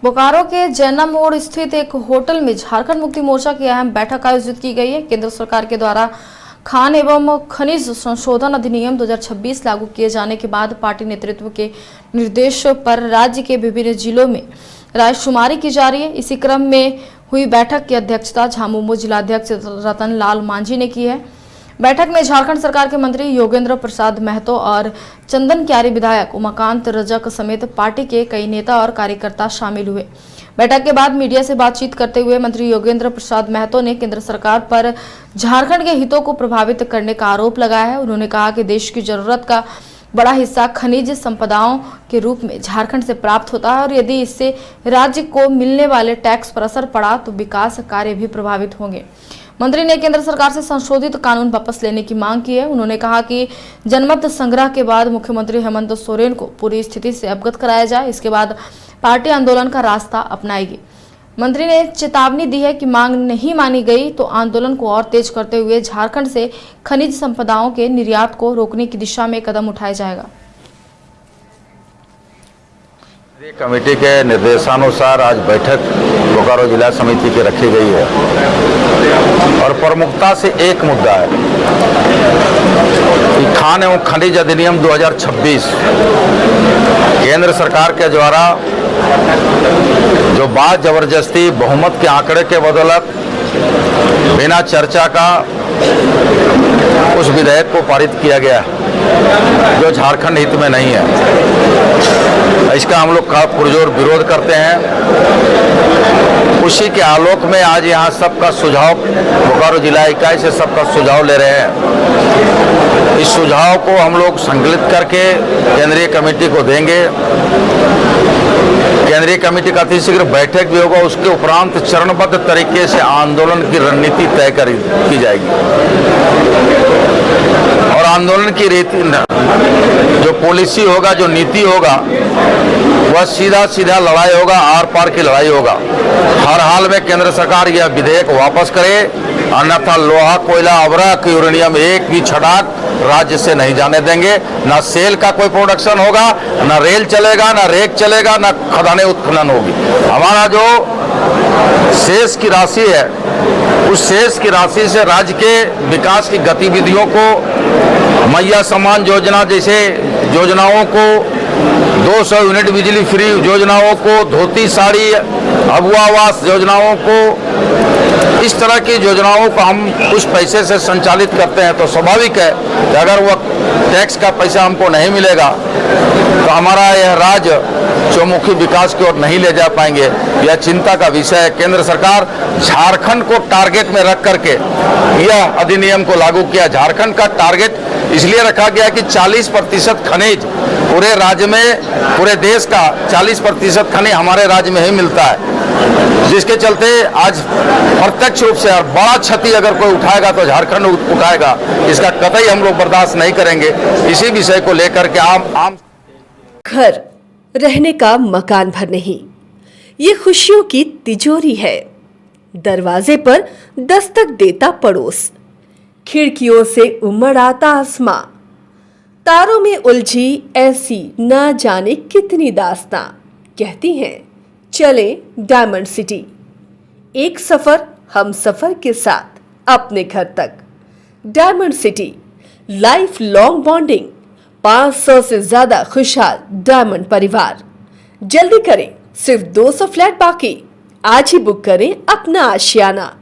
बोकारो के जैना मोड़ स्थित एक होटल में झारखंड मुक्ति मोर्चा की अहम बैठक आयोजित की गई है। केंद्र सरकार के द्वारा खान एवं खनिज संशोधन अधिनियम 2026 लागू किए जाने के बाद पार्टी नेतृत्व के निर्देश पर राज्य के विभिन्न जिलों में रायशुमारी की जा रही है। इसी क्रम में हुई बैठक की अध्यक्षता झामुमो जिलाध्यक्ष रतन लाल मांझी ने की है। बैठक में झारखंड सरकार के मंत्री योगेंद्र प्रसाद महतो और चंदन क्यारी विधायक उमाकांत रजक समेत पार्टी के कई नेता और कार्यकर्ता शामिल हुए। बैठक के बाद मीडिया से बातचीत करते हुए मंत्री योगेंद्र प्रसाद महतो ने केंद्र सरकार पर झारखंड के हितों को प्रभावित करने का आरोप लगाया है। उन्होंने कहा कि देश की जरूरत का बड़ा हिस्सा खनिज संपदाओं के रूप में झारखंड से प्राप्त होता है और यदि इससे राज्य को मिलने वाले टैक्स पर असर पड़ा तो विकास कार्य भी प्रभावित होंगे। मंत्री ने केंद्र सरकार से संशोधित कानून वापस लेने की मांग की है। उन्होंने कहा कि जनमत संग्रह के बाद मुख्यमंत्री हेमंत सोरेन को पूरी स्थिति से अवगत कराया जाए, इसके बाद पार्टी आंदोलन का रास्ता अपनाएगी। मंत्री ने चेतावनी दी है कि मांग नहीं मानी गई तो आंदोलन को और तेज करते हुए झारखंड से खनिज संपदाओं के निर्यात को रोकने की दिशा में कदम उठाया जाएगा। कमेटी के निर्देशानुसार आज बैठक बोकारो जिला समिति की रखी गई है और प्रमुखता से एक मुद्दा है कि खान एवं खनिज अधिनियम 2026 केंद्र सरकार के द्वारा जो बात जबरदस्ती बहुमत के आंकड़े के बदौलत बिना चर्चा का उस विधेयक को पारित किया गया है जो झारखंड हित में नहीं है, इसका हम लोग का पुरजोर विरोध करते हैं। उसी के आलोक में आज यहाँ सबका सुझाव बोकारो जिला इकाई से सबका सुझाव ले रहे हैं। इस सुझाव को हम लोग संकलित करके केंद्रीय कमेटी को देंगे। केंद्रीय कमेटी का अतिशीघ्र बैठक भी होगा, उसके उपरांत चरणबद्ध तरीके से आंदोलन की रणनीति तय की जाएगी और आंदोलन की रीति जो पॉलिसी होगा, जो नीति होगा, वह सीधा सीधा लड़ाई होगा, आर पार की लड़ाई होगा। हर हाल में केंद्र सरकार यह विधेयक वापस करे, अन्यथा लोहा कोयला अवरक यूरेनियम एक भी छटाक राज्य से नहीं जाने देंगे। ना सेल का कोई प्रोडक्शन होगा, ना रेल चलेगा, ना रेक चलेगा, ना खदानें उत्खनन होगी। हमारा जो शेष की राशि है, उस शेष की राशि से राज्य के विकास की गतिविधियों को, मैया सम्मान योजना जैसे योजनाओं को, 200 यूनिट बिजली फ्री योजनाओं को, धोती साड़ी अबुआ आवास योजनाओं को, इस तरह की योजनाओं को हम उस पैसे से संचालित करते हैं तो स्वाभाविक है कि अगर वह टैक्स का पैसा हमको नहीं मिलेगा तो हमारा यह राज्य चौमुखी विकास की ओर नहीं ले जा पाएंगे। यह चिंता का विषय है। केंद्र सरकार झारखंड को टारगेट में रख करके यह अधिनियम को लागू किया। झारखंड का टारगेट इसलिए रखा गया कि 40% खनिज पूरे राज्य में, पूरे देश का 40% खनिज हमारे राज्य में ही मिलता है, जिसके चलते आज प्रत्यक्ष रूप से और बड़ा क्षति अगर कोई उठाएगा तो झारखंड उठाएगा। इसका कतई हम लोग बर्दाश्त नहीं करेंगे। इसी विषय को लेकर के आम घर रहने का मकान भर नहीं, ये खुशियों की तिजोरी है। दरवाजे पर दस्तक देता पड़ोस, खिड़कियों से उमड़ आता आसमां, तारों में उलझी ऐसी न जाने कितनी दास्तां। कहती हैं चले डायमंड सिटी, एक सफर हम सफर के साथ अपने घर तक। Diamond city life long bonding, 500 से ज्यादा खुशहाल डायमंड परिवार। जल्दी करें, सिर्फ 200 फ्लैट बाकी। आज ही बुक करें अपना आशियाना।